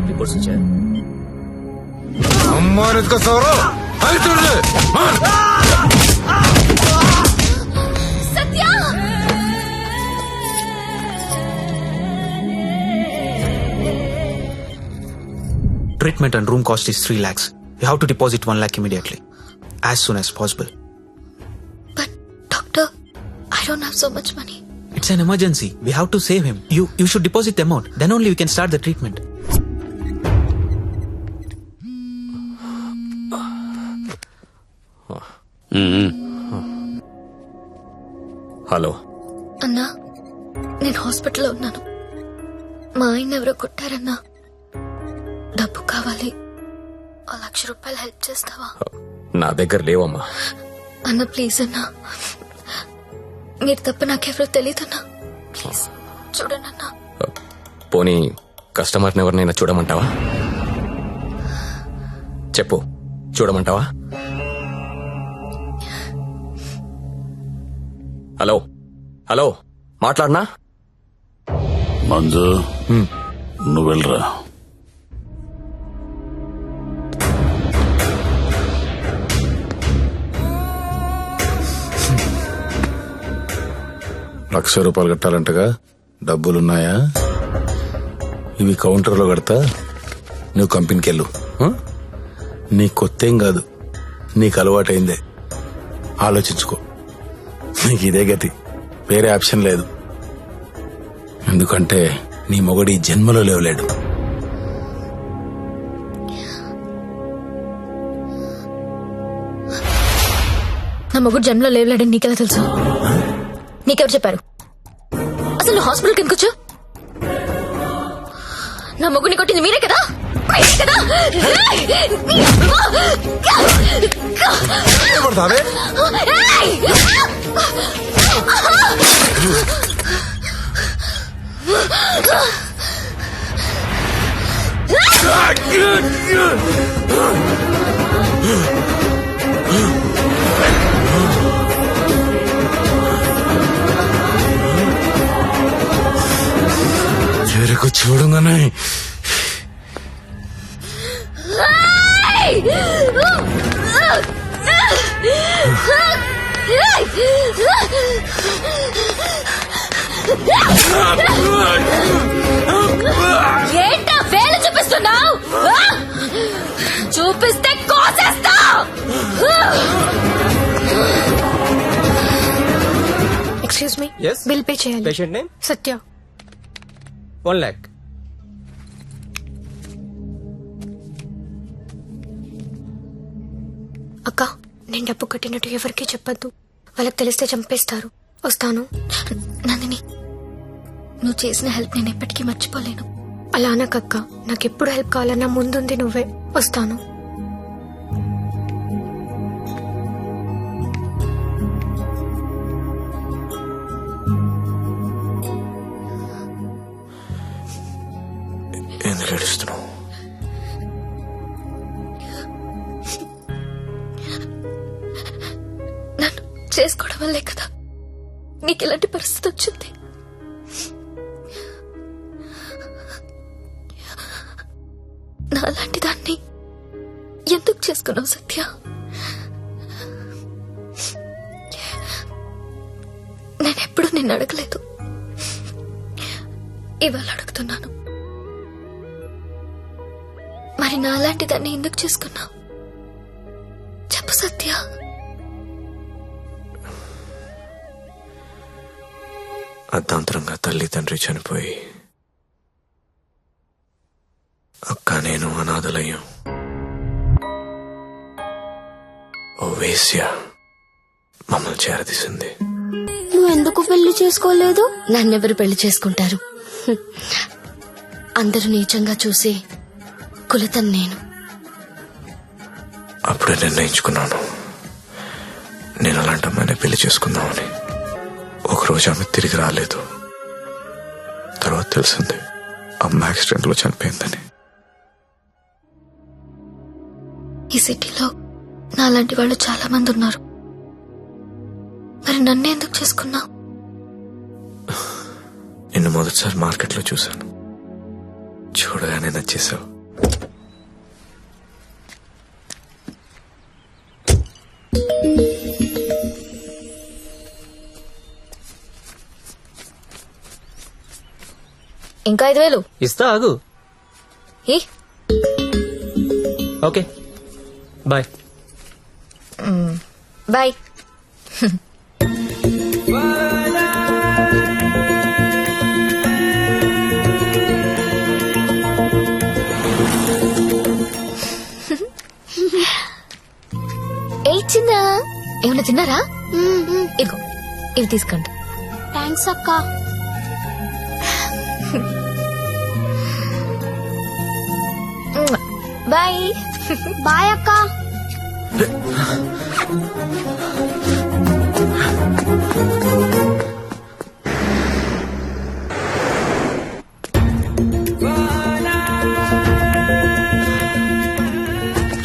Reports नीचे अम्मा इसका sorrow Treatment and room cost is 3 lakhs. You have to deposit 1 lakh immediately, as soon as possible. But doctor, I don't have so much money. It's an emergency. We have to save him. You should deposit the amount. Then only we can start the treatment. Hello అన్నా, నేను హాస్పిటల్లో ఉన్నాను. మా ఆయన ఎవరో కొట్టారన్నా. డబ్బు కావాలి. 1,00,000 రూపాయలు హెల్ప్ చేస్తావా? నా దగ్గర లేవమ్మా. అన్న ప్లీజ్ అన్నా, మీరు తప్ప నాకెవరో తెలియదన్నా. ప్లీజ్ చూడండి అన్నా. పోనీ కస్టమర్ని ఎవరినైనా చూడమంటావా? చెప్పు, చూడమంటావా? హలో హలో, మాట్లాడనా? మంజు, నువ్వు వెళ్ళరా. ₹1,00,000 కట్టాలంటగా, డబ్బులున్నాయా? ఇవి కౌంటర్లో కడతా, నువ్వు కంపెనీకి వెళ్ళు. నీ కొత్తేం కాదు, నీకు అలవాటైందే. ఆలోచించుకో, నీకు ఇదే గతి, వేరే ఆప్షన్ లేదు. ఎందుకంటే నీ మొగడి జన్మలో లేవలేడు. నా మొగుడు జన్మలో లేవలేడని నీకెలా తెలుసు? నీకెవరు చెప్పారు? అసలు నువ్వు హాస్పిటల్కి ఎందుకు వచ్చావు? నా మొగుడిని కొట్టింది మీరే కదా? చెరకు చూడంగానే ఏంటా వేలు చూపిస్తున్నావు? చూపిస్తే కోసేస్తా. Excuse me, Yes? Bill pay చేయాలి. Patient name? సత్య. 1 lakh. అక్క, నేను డబ్బు కట్టినట్టు ఎవరికీ చెప్పొద్దు. వాళ్ళకి తెలిస్తే చంపేస్తారు. వస్తాను. నందిని, నువ్వు చేసిన హెల్ప్ నేను ఎప్పటికీ మర్చిపోలేను. అలా అనకక్క, నాకెప్పుడు హెల్ప్ కావాలన్నా ముందుంది నువ్వే. వస్తాను. ఎందుకు ఏడుస్తున్నావు? నన్ను చేసుకోవడం వల్లే కదా నీకు ఇలాంటి పరిస్థితి వచ్చింది. నాలాంటి దాన్ని ఎందుకు చేసుకున్నావు సత్య? నేనెప్పుడు నిన్ను అడగలేదు, ఇవాళ అడుగుతున్నాను. మరి నాలాంటి దాన్ని ఎందుకు చేసుకున్నావు? చెప్పు సత్య. అర్ధాంతరంగా తల్లి తండ్రి చనిపోయి అక్క నేను అనాథలయ్యాం. ఓ వేశ్య మమ్మల్ని చేరదీసింది. నువ్వెందుకు పెళ్లి చేసుకోలేదు? నన్నెవరు పెళ్లి చేసుకుంటారు? అందరూ నీచంగా చూసి కులతను నేను. అప్పుడే నిర్ణయించుకున్నాను, నేను అలాంటి అమ్మాయిని పెళ్లి చేసుకుందామని. ఒకరోజు ఆమె తిరిగి రాలేదు. తర్వాత తెలిసింది అమ్మ యాక్సిడెంట్ లో చనిపోయిందని. ఈ సిటీలో నాలాంటి వాళ్ళు చాలా మంది ఉన్నారు. మరి నన్ను ఎందుకు చేసుకున్నావు? నిన్ను మొదటిసారి మార్కెట్లో చూశాను. చూడగానే నచ్చేసావు. ఇంకా 5,000 ఇస్తా ఆగు. ఏ ఓకే బాయ్. బాయ్. ఏ చిన్న ఏమన్నా తిన్నారా? ఇదిగో ఇవి తీసుకోండి. థ్యాంక్స్ అక్క. బాయ్. బాయ్ అక్క.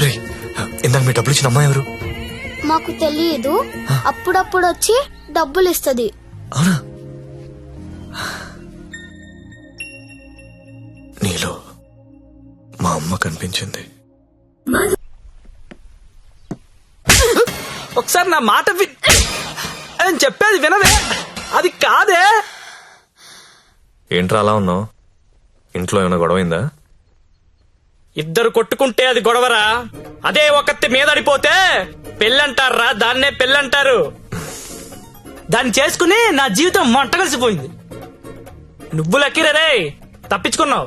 రే, ఇందాక మీ డబ్బులు ఇచ్చిన అమ్మాయి ఎవరు? మాకు తెలియదు, అప్పుడప్పుడు వచ్చి డబ్బులు ఇస్తది. అవునా? నీలో మా అమ్మ కనిపించింది. ఒకసారి నా మాట నేను చెప్పేది వినవే. అది కాదే. ఏంట్రా అలా ఉన్నావు? ఇంట్లో ఏమైనా గొడవైందా? ఇద్దరు కొట్టుకుంటే అది గొడవరా, అదే ఒకత్తి మీదడిపోతే పెళ్ళంటారా, దాన్నే పెళ్ళంటారు. దాన్ని చేసుకుని నా జీవితం మంట కలిసిపోయింది. నువ్వు లక్కీరే, తప్పించుకున్నావు.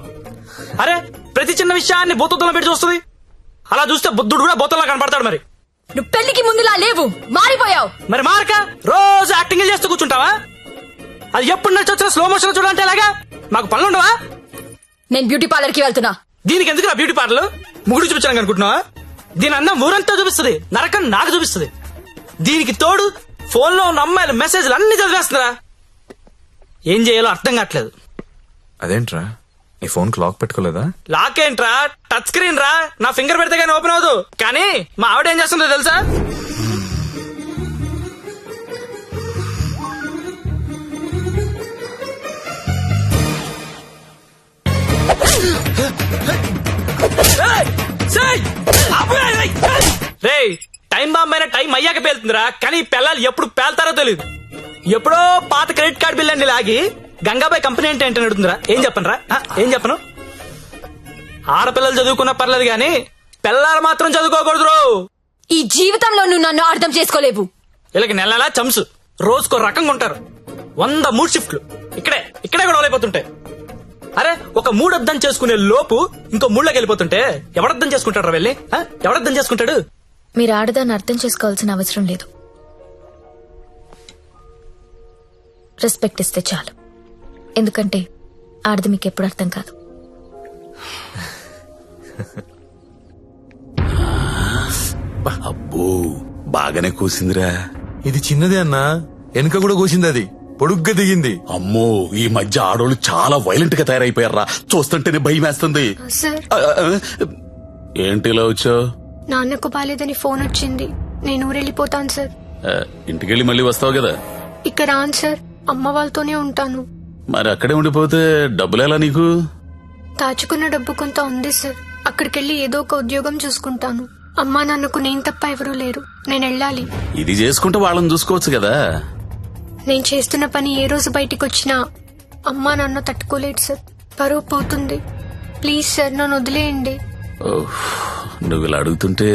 అరే, ప్రతి చిన్న విషయాన్ని బూతద్దంలో పెట్టి చూస్తుంది. అలా చూస్తే బుద్ధుడు కూడా బోతల్లా కనపడతాడు. మరి నువ్వు పెళ్లికి ముందులా లేవు, మారిపోయావు. మరి మారక రోజు యాక్టింగ్ చేస్తూ కూర్చుంటావా? అది ఎప్పుడు నచ్చొచ్చినా స్లో మోషన్ చూడాలంటే ఎలాగా? మాకు పనులుండవా? నేను బ్యూటీ పార్లర్ కి వెళ్తున్నా. దీనికి ఎందుకు నా బ్యూటీ పార్లర్? ముగుడు చూపించాను అనుకుంటున్నావా? దీని అందం ఊరంతా చూపిస్తుంది, నరకం నాకు చూపిస్తుంది. దీనికి తోడు ఫోన్ లో ఉన్న అమ్మాయిల మెసేజ్లు అన్ని చదివేస్తున్నారా? ఏం చేయాలో అర్థం కావట్లేదు. అదేంట్రా, నీ ఫోన్ కి లాక్ పెట్టుకోలేదా? లాక్ ఏంట్రా, టచ్ స్క్రీన్ రా. నా ఫింగర్ పెడితే కానీ ఓపెన్ అవ్వదు. కానీ మా ఆవిడ ఏం చేస్తుందో తెలుసా? రే, టైం బాంబ్ అయినా టైం అయ్యాక పేలుతుందిరా. కానీ పిల్లలు ఎప్పుడు పేల్తారో తెలియదు. ఎప్పుడో పాత క్రెడిట్ కార్డు బిల్ అండి లాగి గంగాబాయ్ కంపెనీ అంటే ఏంటని అడుగుతుందిరా. ఏం చెప్పను రా, ఏం చెప్పను? ఆడపిల్లలు చదువుకున్నా పర్లేదు గాని పిల్లలు మాత్రం చదువుకోకూడదు. ఈ జీవితంలో నువ్వు నన్ను అర్థం చేసుకోలేవు. వీళ్ళకి నెలలా చంసు, రోజుకో రకంగా ఉంటారు. 100 మూడు షిఫ్ట్లు ఇక్కడే గొడవలు అయిపోతుంటాయి. అరే, ఒక మూడు అర్థం చేసుకునే లోపు ఇంకో మూడులోకి వెళ్ళిపోతుంటే ఎవడర్థం చేసుకుంటాడు రా? వెళ్ళి ఎవడర్థం చేసుకుంటాడు? మీరు ఆడదాన్ని అర్థం చేసుకోవాల్సిన అవసరం లేదు. రెస్పెక్ట్ ఇస్తే చాలు. ఎందుకంటే ఆడది మీకు ఎప్పుడు అర్థం కాదు. అబ్బో, బాగానే కూసిందిరా. ఇది చిన్నదే అన్నా, వెనుక కూడా కోసింది. అది పొడుగ్గా దిగింది. అమ్మో, ఈ మధ్య ఆడోళ్ళు చాలా వైలెంట్ గా తయారైపోయారా. చూస్తుంటేనే భయం వేస్తుంది. సార్, ఏంటి ఇలా వచ్చావు? నాన్నకు బాలేదని ఫోన్ వచ్చింది. నేను ఊరెళ్ళిపోతాను సార్. ఇంటికెళ్ళి మళ్ళీ వస్తావు కదా? ఇక రాను సార్, అమ్మ వాళ్ళతోనే ఉంటాను. మరి అక్కడే ఉండిపోతే డబ్బులు ఎలా నీకు? దాచుకున్న డబ్బు కొంత ఉంది సార్. అక్కడికెళ్ళి ఏదో ఒక ఉద్యోగం చూసుకుంటాను. అమ్మా నాన్నకు నేను తప్ప ఎవరూ లేరు. నేను వెళ్ళాలి. ఇది చేసుకుంటే వాళ్ళని చూసుకోవచ్చు కదా. నేను చేస్తున్న పని ఏ రోజు బయటికి వచ్చినా అమ్మా నాన్న తట్టుకోలేడు సార్. పరువు పోతుంది. ప్లీజ్ సార్, నన్ను వదిలేయండి. ఓహ్, నువ్వు ఇలా అడుగుతుంటే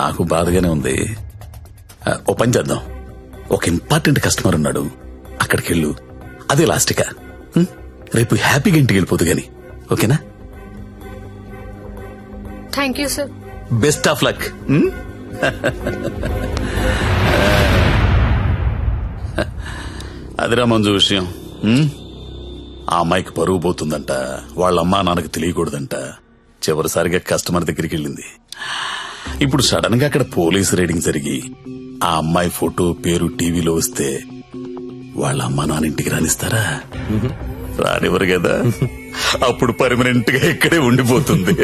నాకు బాధగానే ఉంది. ఓ పని చేద్దాం, ఒక ఇంపార్టెంట్ కస్టమర్ ఉన్నాడు, అక్కడికెళ్ళు. అదే లాస్ట్గా. రేపు హ్యాపీగా ఇంటికి వెళ్ళిపోదు గాని, ఓకేనా? Thank you sir. Best of luck. అదిరా మంజు విషయం. ఆ అమ్మాయికి పరువు పోతుందంట, వాళ్ళ అమ్మా నాన్నకు తెలియకూడదంట. చివరిసారిగా కస్టమర్ దగ్గరికి వెళ్ళింది. ఇప్పుడు సడన్ గా అక్కడ పోలీసు రైడింగ్ జరిగి ఆ అమ్మాయి ఫోటో పేరు టీవీలో వస్తే వాళ్ళ అమ్మా నాన్న ఇంటికి రానిస్తారా? రానివ్వరు కదా. అప్పుడు పర్మనెంట్ గా ఇక్కడే ఉండిపోతుంది.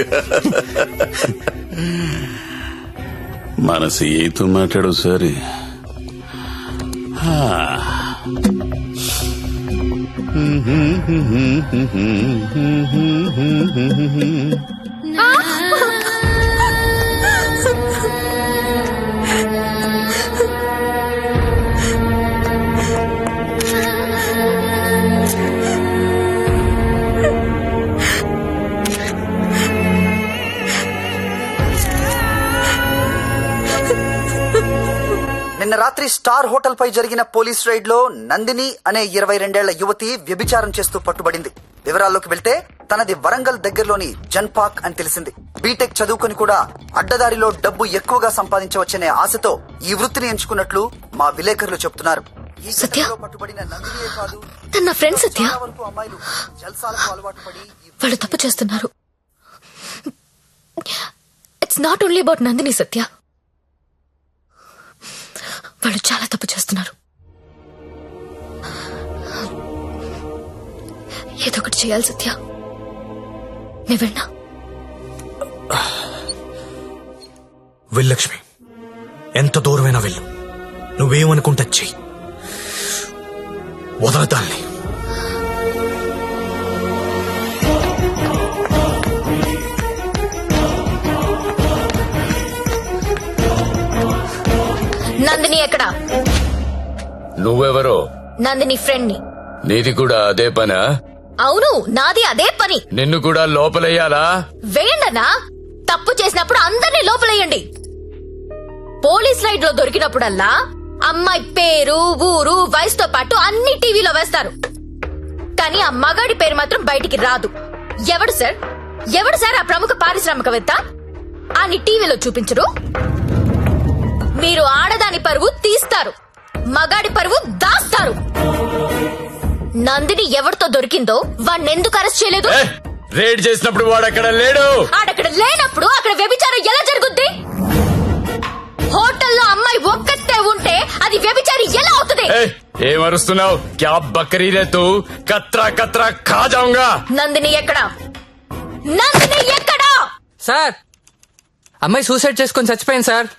మన సీఏతో మాట్లాడు సరే. నిన్న రాత్రి స్టార్ హోటల్ పై జరిగిన పోలీస్ రైడ్ లో నందిని అనే 22 ఏళ్ల యువతి వ్యభిచారం చేస్తూ పట్టుబడింది. వివరాల్లోకి వెళ్తే తనది వరంగల్ దగ్గరలోని జన్పాక్ అని తెలిసింది. బీటెక్ చదువుకుని కూడా అడ్డదారిలో డబ్బు ఎక్కువగా సంపాదించవచ్చనే ఆశతో ఈ వృత్తిని ఎంచుకున్నట్లు మా విలేకరులు చెప్తున్నారు. ఈ ఘటనలో పట్టుబడిన నందినియే కాదు, తన ఫ్రెండ్ సత్య. చాలా వరకు అమ్మాయిలు జల్సాలకు అలవాటు పడి వాళ్ళు తప్పు చేస్తున్నారు. It's not only about Nandini Satya. వాళ్ళు చాలా తప్పు చేస్తున్నారు. ఏదో ఒకటి చేయాలి సత్య. నువ్వెన్నా లక్ష్మి, ఎంత దూరమైనా వెళ్ళు. నువ్వేమనుకుంటా చెయ్యి, వదలదాల్ని. నందిని ఎక్కడా? నువ్వెవరో? నందిని ఫ్రెండ్ ని. నీది కూడా అదే పనా? అవును, నాది అదే పని. నిన్ను కూడా లోపలయ్యాలా? వేయండనా. తప్పు చేసినప్పుడు అందరినీ లోపలేయండి. పోలీస్ రైడ్ లో దొరికినప్పుడల్లా అమ్మాయి పేరు, ఊరు, వయసుతో పాటు అన్ని టీవీలో వేస్తారు. కానీ ఆ మగాడి పేరు మాత్రం బయటికి రాదు. ఎవడు సార్ ఆ ప్రముఖ పారిశ్రామికవేత్త? అని టీవీలో చూపించరు. మీరు ఆడదాని పరువు తీస్తారు, మగాడి పరువు దాస్తారు. నందిని ఎవరితో దొరికిందో వాణ్ణెందుకు అరెస్ట్ చేయలేదు? రేడ్ చేసినప్పుడు వాడక్కడ లేడు. ఆడక్కడ లేనప్పుడు అక్కడ వ్యభిచారం ఎలా జరుగుద్ది? హోటల్లో అమ్మాయి ఒక్కతే ఉంటే అది వ్యభిచారి ఎలా అవుతుంది? ఏమరుస్తున్నావు? క్యా బకరీ రే తూ? కత్రా కత్రా ఖా జాऊंगा. నందిని ఎక్కడా? నందిని ఎక్కడా? సార్, అమ్మాయి సూసైడ్ చేసుకొని చచ్చిపోయింది సార్.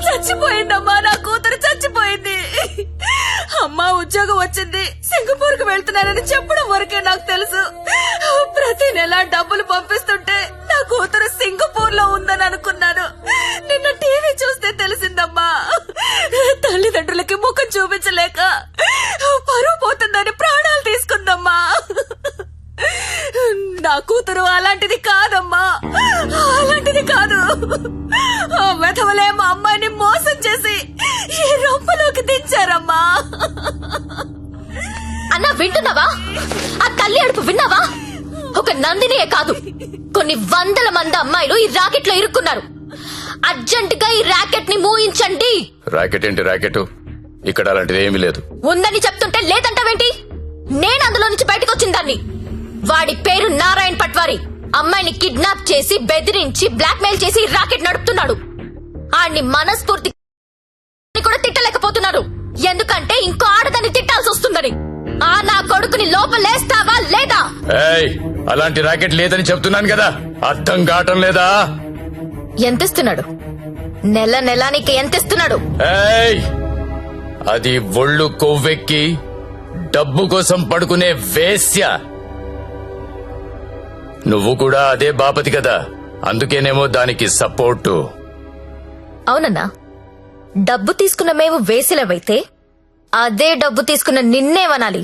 చచ్చిపోయిందమ్మా, నా కూతురు చచ్చిపోయింది. అమ్మా ఉద్యోగం వచ్చింది, సింగపూర్ కు వెళ్తున్నానని చెప్పడం వరకే నాకు తెలుసు. ప్రతి నెల డబ్బులు పంపిస్తుంటే నా కూతురు సింగపూర్ లో ఉందని అనుకున్నాను. నిన్న టీవీ చూస్తే తెలిసిందమ్మా. తల్లిదండ్రులకి ముఖం చూపించలేక పరువు పోతుందని ప్రాణాలు తీసుకుందమ్మా. నా కూతురు అలాంటిది కాదమ్మా, అలాంటిది కాదు. ఆ వెధవలే మా అమ్మాయిని మోసం చేసి ఈ రొంపలోకి దించారమ్మా. అన్నా వింటున్నావా? ఆ తల్లి అడుపు విన్నావా? ఒక నందినియే కాదు, కొన్ని వందల మంది అమ్మాయిలు ఈ రాకెట్ లో ఇరుక్కున్నారు. అర్జెంట్ గా ఈ రాకెట్ ని మూయించండి. రాకెట్ ఏంటి రాకెట్? ఇక్కడ అలాంటిది ఏమీ లేదు. ఉందని చెప్తుంటే లేదంటావేంటి? నేను అందులో నుంచి బయటకు వచ్చిందాన్ని. వాడి పేరు నారాయణ్ పట్వారి. అమ్మాయిని కిడ్నాప్ చేసి బెదిరించి బ్లాక్ మెయిల్ చేసి రాకెట్ నడుపుతున్నాడు. ఆడిని మనస్ఫూర్తి కూడా తిట్టలేకపోతున్నారు, ఎందుకంటే ఇంకో ఆడదాన్ని తిట్టాల్సి వస్తుందని. ఆ నా కొడుకుని లోపలేస్తావా లేదా? అలాంటి రాకెట్ లేదని చెప్తున్నాను కదా, అర్థం కావటం లేదా? ఎంతిస్తున్నాడు? నెల నీకు ఎంతిస్తున్నాడు? అది ఒళ్ళు కొవ్వెక్కి డబ్బు కోసం పడుకునే వేశ్య. నువ్వు కూడా అదే బాపతి కదా, అందుకేనేమో దానికి సపోర్టు. అవునన్నా, డబ్బు తీసుకున్న మేము వేసిలవైతే అదే డబ్బు తీసుకున్న నిన్నేమనాలి?